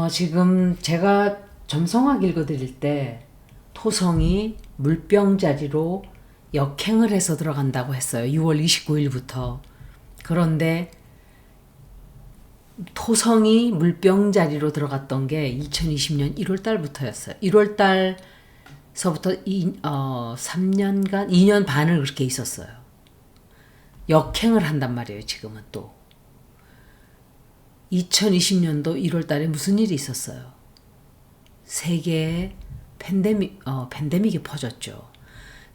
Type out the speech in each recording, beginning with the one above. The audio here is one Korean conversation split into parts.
지금 제가 점성학 읽어드릴 때 토성이 물병자리로 역행을 해서 들어간다고 했어요. 6월 29일부터. 그런데 토성이 물병자리로 들어갔던 게 2020년 1월 달부터였어요. 1월 달서부터 3년간, 2년 반을 그렇게 있었어요. 역행을 한단 말이에요, 지금은 또. 2020년도 1월 달에 무슨 일이 있었어요? 세계에 팬데믹이 퍼졌죠.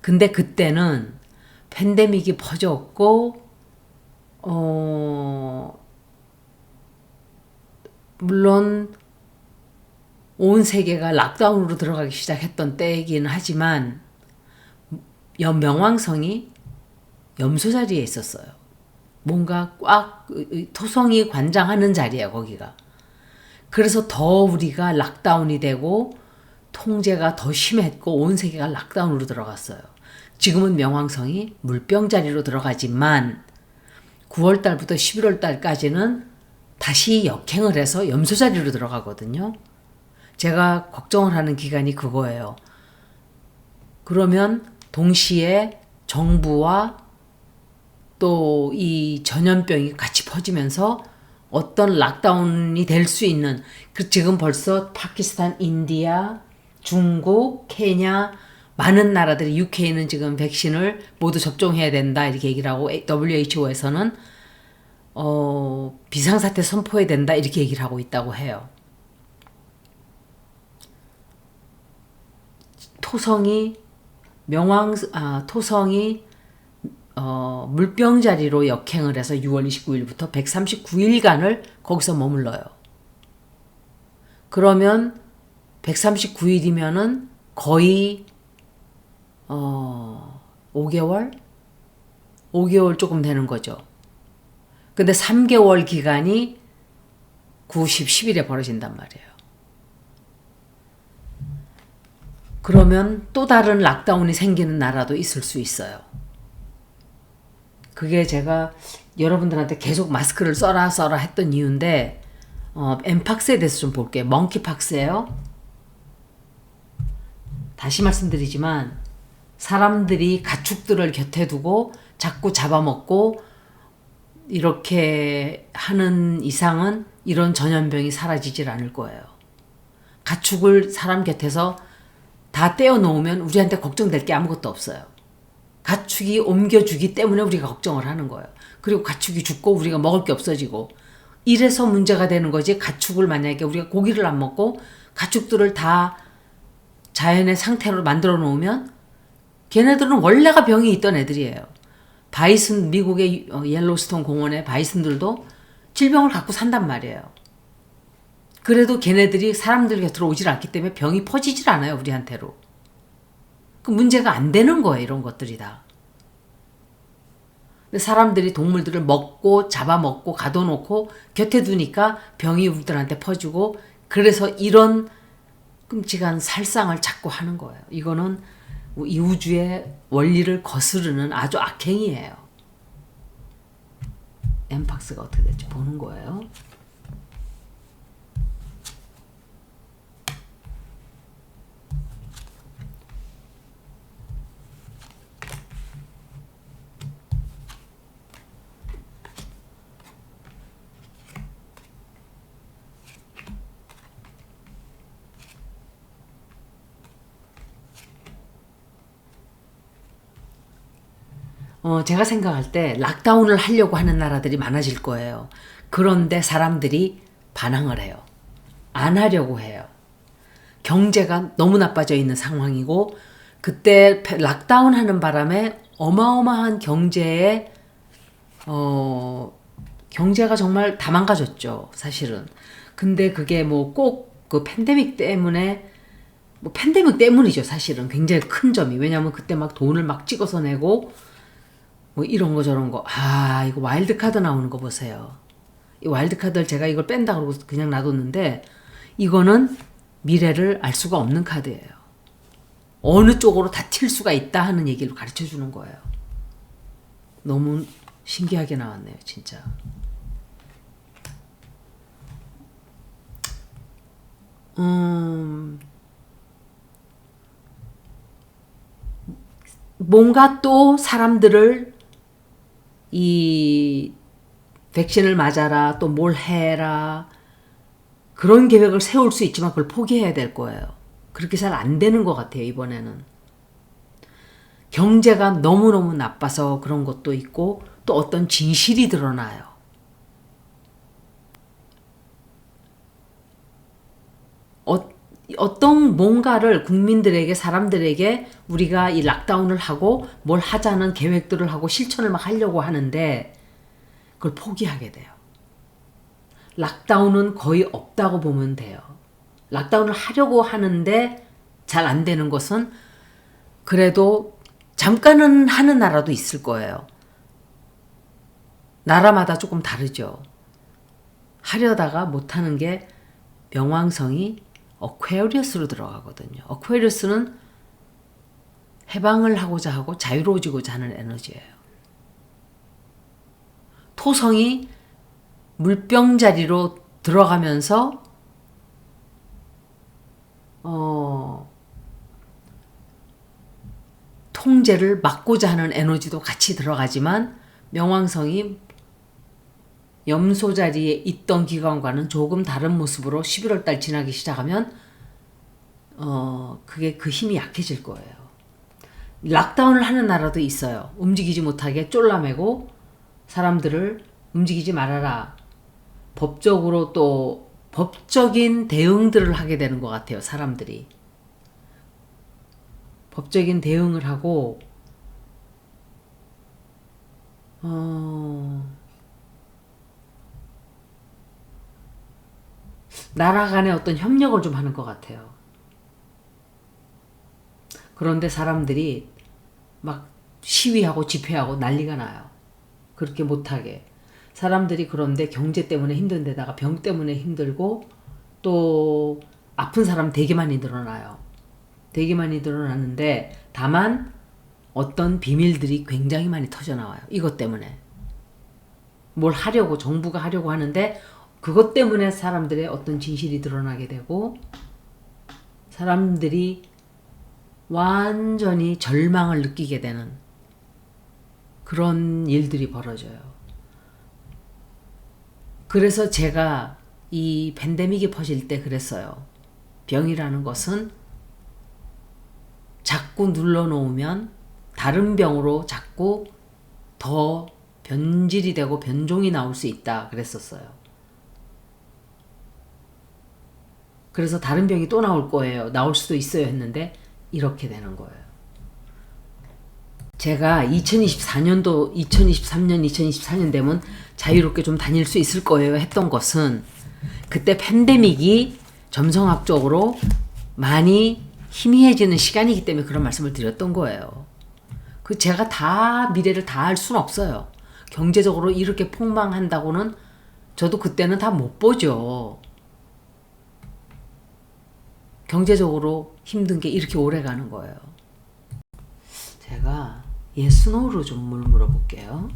근데 그때는 팬데믹이 퍼졌고, 물론 온 세계가 락다운으로 들어가기 시작했던 때이긴 하지만, 명왕성이 염소 자리에 있었어요. 뭔가 꽉 토성이 관장하는 자리야 거기가. 그래서 더 우리가 락다운이 되고 통제가 더 심했고 온 세계가 락다운으로 들어갔어요. 지금은 명왕성이 물병 자리로 들어가지만 9월 달부터 11월 달까지는 다시 역행을 해서 염소 자리로 들어가거든요. 제가 걱정을 하는 기간이 그거예요. 그러면 동시에 정부와 또 이 전염병이 같이 퍼지면서 어떤 락다운이 될 수 있는, 지금 벌써 파키스탄, 인디아, 중국, 케냐 많은 나라들이, UK는 지금 백신을 모두 접종해야 된다 이렇게 얘기를 하고, WHO에서는 비상사태 선포해야 된다 이렇게 얘기를 하고 있다고 해요. 토성이 물병자리로 역행을 해서 6월 29일부터 139일간을 거기서 머물러요. 그러면 139일이면은 거의 5개월? 5개월 조금 되는 거죠. 근데 3개월 기간이 90, 10일에 벌어진단 말이에요. 그러면 또 다른 락다운이 생기는 나라도 있을 수 있어요. 그게 제가 여러분들한테 계속 마스크를 써라 했던 이유인데, 엠팍스에 대해서 좀 볼게요. 멍키팍스예요. 다시 말씀드리지만 사람들이 가축들을 곁에 두고 자꾸 잡아먹고 이렇게 하는 이상은 이런 전염병이 사라지질 않을 거예요. 가축을 사람 곁에서 다 떼어 놓으면 우리한테 걱정될 게 아무것도 없어요. 가축이 옮겨주기 때문에 우리가 걱정을 하는 거예요. 그리고 가축이 죽고 우리가 먹을 게 없어지고, 이래서 문제가 되는 거지. 가축을 만약에 우리가 고기를 안 먹고 가축들을 다 자연의 상태로 만들어 놓으면 걔네들은 원래가 병이 있던 애들이에요. 바이슨, 미국의 옐로스톤 공원의 바이슨들도 질병을 갖고 산단 말이에요. 그래도 걔네들이 사람들 곁으로 오질 않기 때문에 병이 퍼지질 않아요, 우리한테로. 그 문제가 안 되는 거예요, 이런 것들이 다. 근데 사람들이 동물들을 먹고 잡아먹고 가둬놓고 곁에 두니까 병이 우리들한테 퍼지고, 그래서 이런 끔찍한 살상을 자꾸 하는 거예요. 이거는 이 우주의 원리를 거스르는 아주 악행이에요. 엠팍스가 어떻게 될지 보는 거예요. 제가 생각할 때 락다운을 하려고 하는 나라들이 많아질 거예요. 그런데 사람들이 반항을 해요. 안 하려고 해요. 경제가 너무 나빠져 있는 상황이고, 그때 락다운 하는 바람에 어마어마한 경제가 정말 다 망가졌죠, 사실은. 근데 그게 뭐 꼭 그 팬데믹 때문에, 뭐 팬데믹 때문이죠, 사실은. 굉장히 큰 점이. 왜냐면 그때 막 돈을 막 찍어서 내고, 뭐 이런 거 저런 거. 이거 와일드카드 나오는 거 보세요. 이 와일드카드를 제가 이걸 뺀다 그러고 그냥 놔뒀는데, 이거는 미래를 알 수가 없는 카드예요. 어느 쪽으로 다 튈 수가 있다 하는 얘기를 가르쳐 주는 거예요. 너무 신기하게 나왔네요, 진짜. 뭔가 또 사람들을 이 백신을 맞아라, 또 뭘 해라, 그런 계획을 세울 수 있지만 그걸 포기해야 될 거예요. 그렇게 잘 안 되는 것 같아요, 이번에는. 경제가 너무너무 나빠서 그런 것도 있고, 또 어떤 진실이 드러나요. 어떤 뭔가를 국민들에게, 사람들에게 우리가 이 락다운을 하고 뭘 하자는 계획들을 하고 실천을 막 하려고 하는데 그걸 포기하게 돼요. 락다운은 거의 없다고 보면 돼요. 락다운을 하려고 하는데 잘 안 되는 것은 그래도 잠깐은 하는 나라도 있을 거예요. 나라마다 조금 다르죠. 하려다가 못하는 게 명왕성이 어퀘리어스로 들어가거든요. 어퀘리어스는 해방을 하고자 하고 자유로워지고자 하는 에너지예요. 토성이 물병자리로 들어가면서 통제를 막고자 하는 에너지도 같이 들어가지만 명왕성이 염소 자리에 있던 기간과는 조금 다른 모습으로 11월 달 지나기 시작하면 그게 그 힘이 약해질 거예요. 락다운을 하는 나라도 있어요. 움직이지 못하게 쫄라매고 사람들을 움직이지 말아라. 법적으로 또 법적인 대응들을 하게 되는 것 같아요. 사람들이. 법적인 대응을 하고 나라 간의 어떤 협력을 좀 하는 것 같아요. 그런데 사람들이 막 시위하고 집회하고 난리가 나요. 그렇게 못하게. 사람들이 그런데 경제 때문에 힘든 데다가 병 때문에 힘들고 또 아픈 사람 되게 많이 늘어나요. 되게 많이 늘어나는데 다만 어떤 비밀들이 굉장히 많이 터져나와요. 이것 때문에. 뭘 하려고 정부가 하려고 하는데 그것 때문에 사람들의 어떤 진실이 드러나게 되고 사람들이 완전히 절망을 느끼게 되는 그런 일들이 벌어져요. 그래서 제가 이 팬데믹이 퍼질 때 그랬어요. 병이라는 것은 자꾸 눌러놓으면 다른 병으로 자꾸 더 변질이 되고 변종이 나올 수 있다 그랬었어요. 그래서 다른 병이 또 나올 거예요. 나올 수도 있어요 했는데 이렇게 되는 거예요. 제가 2024년도, 2023년, 2024년 되면 자유롭게 좀 다닐 수 있을 거예요 했던 것은 그때 팬데믹이 점성학적으로 많이 희미해지는 시간이기 때문에 그런 말씀을 드렸던 거예요. 그 제가 다 미래를 다 알 수는 없어요. 경제적으로 이렇게 폭망한다고는 저도 그때는 다 못 보죠. 경제적으로 힘든 게 이렇게 오래 가는 거예요. 제가 yes, no로 좀 물어볼게요.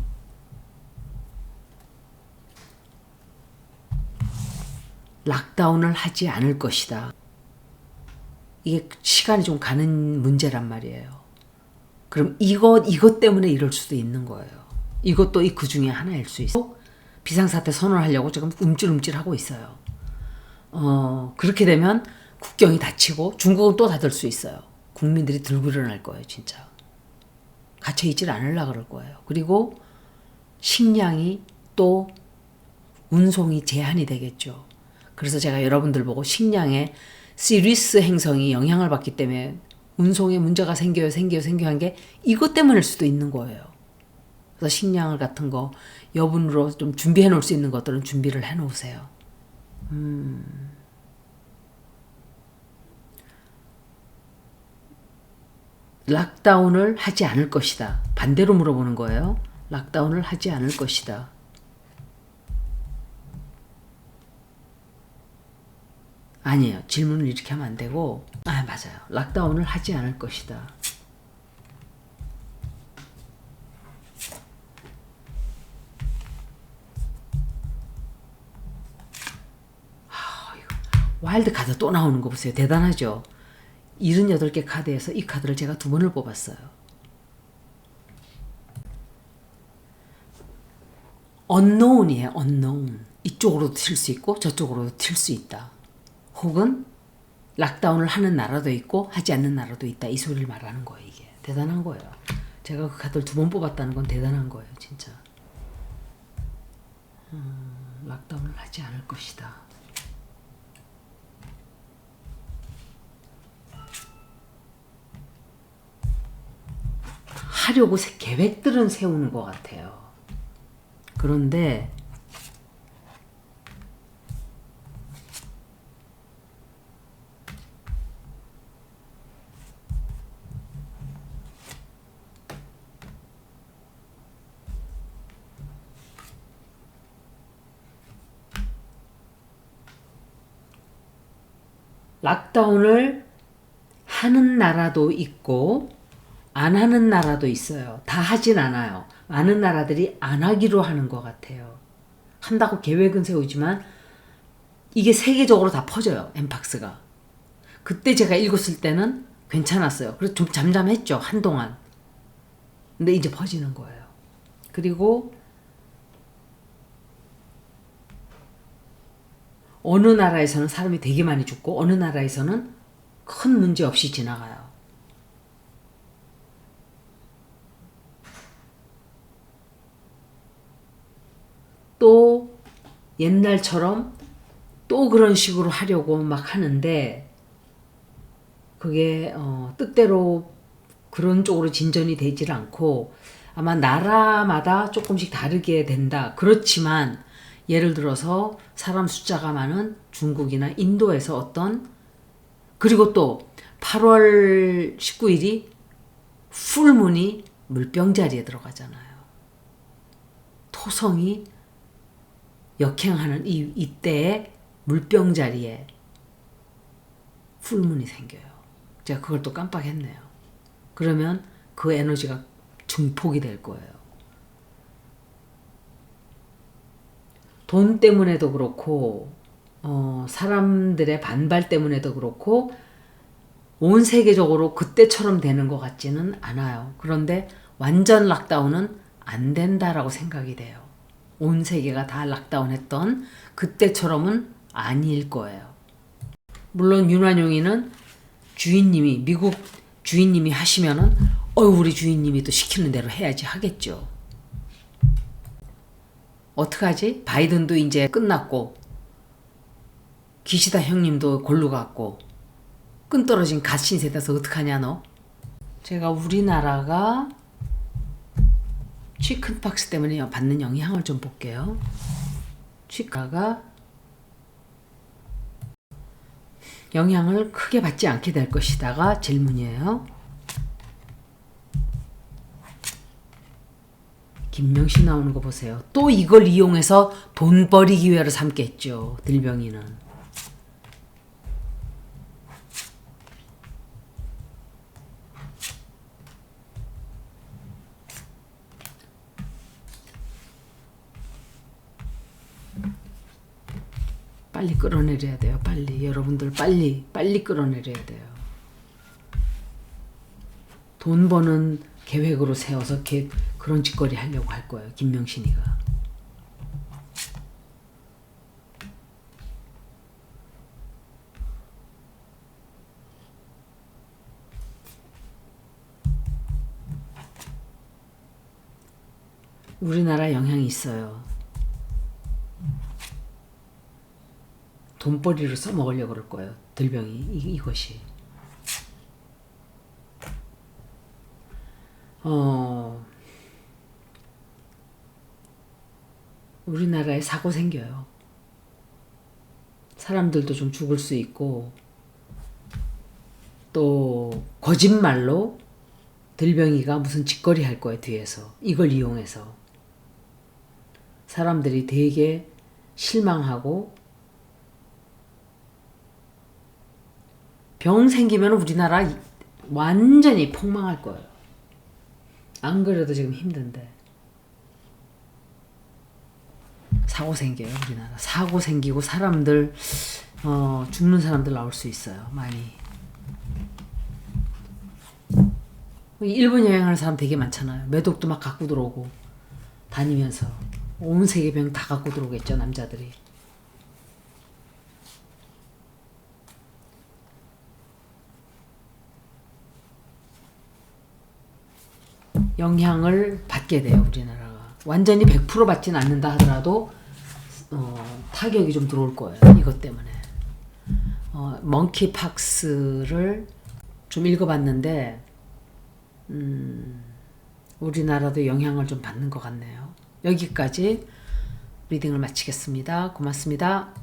락다운을 하지 않을 것이다. 이게 시간이 좀 가는 문제란 말이에요. 그럼 이것 때문에 이럴 수도 있는 거예요. 이것도 그 중에 하나일 수 있어. 비상사태 선언하려고 지금 움찔움찔하고 있어요. 그렇게 되면 국경이 닫히고 중국은 또 닫을 수 있어요. 국민들이 들고 일어날 거예요, 진짜. 갇혀있질 않으려고 그럴 거예요. 그리고 식량이 또 운송이 제한이 되겠죠. 그래서 제가 여러분들 보고 식량에 시리스 행성이 영향을 받기 때문에 운송에 문제가 생겨요 한 게 이것 때문일 수도 있는 거예요. 그래서 식량을 같은 거 여분으로 좀 준비해 놓을 수 있는 것들은 준비를 해 놓으세요. 락다운을 하지 않을 것이다. 반대로 물어보는 거예요. 락다운을 하지 않을 것이다. 아니에요. 질문을 이렇게 하면 안 되고 맞아요. 락다운을 하지 않을 것이다. 와일드 카드 또 나오는 거 보세요. 대단하죠? 78개 카드에서 이 카드를 제가 2번을 뽑았어요. unknown이에요. unknown. 이쪽으로도 튈 수 있고 저쪽으로도 튈 수 있다. 혹은 락다운을 하는 나라도 있고 하지 않는 나라도 있다. 이 소리를 말하는 거예요. 이게 대단한 거예요. 제가 그 카드를 2번 뽑았다는 건 대단한 거예요. 진짜. 락다운을 하지 않을 것이다. 하려고 계획들은 세우는 것 같아요. 그런데 락다운을 하는 나라도 있고 안 하는 나라도 있어요. 다 하진 않아요. 많은 나라들이 안 하기로 하는 것 같아요. 한다고 계획은 세우지만 이게 세계적으로 다 퍼져요. 엠팍스가. 그때 제가 읽었을 때는 괜찮았어요. 그래서 좀 잠잠했죠. 한동안. 근데 이제 퍼지는 거예요. 그리고 어느 나라에서는 사람이 되게 많이 죽고 어느 나라에서는 큰 문제 없이 지나가요. 또 옛날처럼 또 그런 식으로 하려고 막 하는데 그게 뜻대로 그런 쪽으로 진전이 되질 않고 아마 나라마다 조금씩 다르게 된다. 그렇지만 예를 들어서 사람 숫자가 많은 중국이나 인도에서 그리고 또 8월 19일이 풀문이 물병자리에 들어가잖아요. 토성이 역행하는 이때에 물병자리에 풀문이 생겨요. 제가 그걸 또 깜빡했네요. 그러면 그 에너지가 증폭이 될 거예요. 돈 때문에도 그렇고 사람들의 반발 때문에도 그렇고 온 세계적으로 그때처럼 되는 것 같지는 않아요. 그런데 완전 락다운은 안 된다라고 생각이 돼요. 온 세계가 다 락다운했던 그때처럼은 아닐 거예요. 물론 윤환용이는 미국 주인님이 하시면은 우리 주인님이 또 시키는 대로 해야지 하겠죠. 어떡하지? 바이든도 이제 끝났고 기시다 형님도 골로 갔고 끈 떨어진 갓신세대에서 어떡하냐 너? 제가 우리나라가 치킨박스 때문에 받는 영향을 좀 볼게요. 치과가 영향을 크게 받지 않게 될 것이다가 질문이에요. 김명신 나오는 거 보세요. 또 이걸 이용해서 돈벌이 기회로 삼겠죠. 들병이는. 빨리 끌어내려야 돼요. 빨리. 여러분들 빨리 끌어내려야 돼요. 돈 버는 계획으로 세워서 그런 짓거리 하려고 할 거예요. 김명신이가. 우리나라 영향이 있어요. 돈벌이로 써먹으려고 그럴 거예요. 들병이 이것이. 우리나라에 사고 생겨요. 사람들도 좀 죽을 수 있고 또 거짓말로 들병이가 무슨 짓거리 할 거예요. 뒤에서. 이걸 이용해서. 사람들이 되게 실망하고 병 생기면 우리나라 완전히 폭망할 거예요. 안 그래도 지금 힘든데. 사고 생겨요. 우리나라. 사고 생기고 사람들 죽는 사람들 나올 수 있어요. 많이. 일본 여행하는 사람 되게 많잖아요. 매독도 막 갖고 들어오고 다니면서 온 세계 병 다 갖고 들어오겠죠, 남자들이. 영향을 받게 돼요, 우리나라가. 완전히 100% 받지는 않는다 하더라도 타격이 좀 들어올 거예요, 이것 때문에. 멍키팍스를 좀 읽어봤는데 우리나라도 영향을 좀 받는 것 같네요. 여기까지 리딩을 마치겠습니다. 고맙습니다.